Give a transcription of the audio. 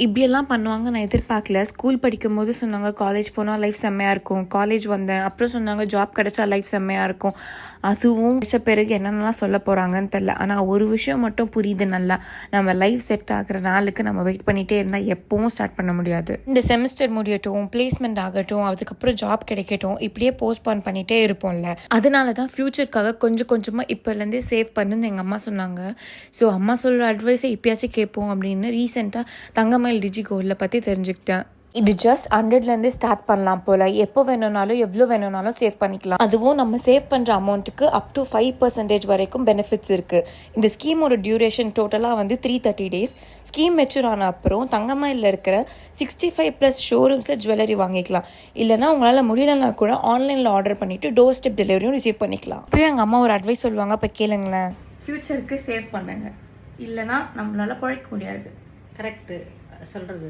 இப்படியெல்லாம் பண்ணுவாங்க நான் எதிர்பார்க்கல. ஸ்கூல் படிக்கும்போது சொன்னாங்க காலேஜ் போனால் லைஃப் செம்மையாக இருக்கும். காலேஜ் வந்தேன், அப்புறம் சொன்னாங்க ஜாப் கிடைச்சா லைஃப் செம்மையாக இருக்கும். அதுவும் கிடைச்ச பிறகு என்னென்னலாம் சொல்ல போகிறாங்கன்னு தெரில. ஆனால் ஒரு விஷயம் மட்டும் புரியுது நல்லா, நம்ம லைஃப் செட் ஆகிற நாளுக்கு நம்ம வெயிட் பண்ணிகிட்டே இருந்தால் எப்பவும் ஸ்டார்ட் பண்ண முடியாது. இந்த செமஸ்டர் முடியட்டும், பிளேஸ்மெண்ட் ஆகட்டும், அதுக்கப்புறம் ஜாப் கிடைக்கட்டும், இப்படியே போஸ்ட்பான் பண்ணிகிட்டே இருப்போம்ல. அதனால தான் ஃப்யூச்சருக்காக கொஞ்சம் கொஞ்சமாக இப்போலேருந்தே சேவ் பண்ணுன்னு எங்கள் அம்மா சொன்னாங்க. ஸோ அம்மா சொல்கிற அட்வைஸை இப்பயாச்சும் கேட்போம் அப்படின்னு ரீசெண்டாக தங்கமயில் டிஜிகோல்டை பற்றி தெரிஞ்சுக்கிட்டேன். இது ஜஸ்ட் 100லேருந்தே ஸ்டார்ட் பண்ணலாம் போல். எப்போ வேணும்னாலும் எவ்வளோ வேணும்னாலும் சேவ் பண்ணிக்கலாம். அதுவும் நம்ம சேவ் பண்ணுற அமௌண்ட்டுக்கு அப் டு 5% வரைக்கும் பெனிஃபிட்ஸ் இருக்குது. இந்த ஸ்கீமோட டியூரேஷன் டோட்டலாக வந்து 330 days. ஸ்கீம் மெச்சூர் ஆன அப்புறம் தங்கமயிலில் இருக்கிற 65+ ஷோரூம்ஸில் ஜுவல்லரி வாங்கிக்கலாம். இல்லைனா உங்களால் முடியலன்னா கூட ஆன்லைனில் ஆர்டர் பண்ணிவிட்டு டோர் ஸ்டெப் டெலிவரியும் ரிசீவ் பண்ணிக்கலாம். இப்போ எங்கள் அம்மா ஒரு அட்வைஸ் சொல்லுவாங்க, இப்போ கேளுங்களேன். ஃப்யூச்சருக்கு சேவ் பண்ணுங்க, இல்லைனா நம்மளால் பழைக்க முடியாது. கரெக்டு சொல்கிறது.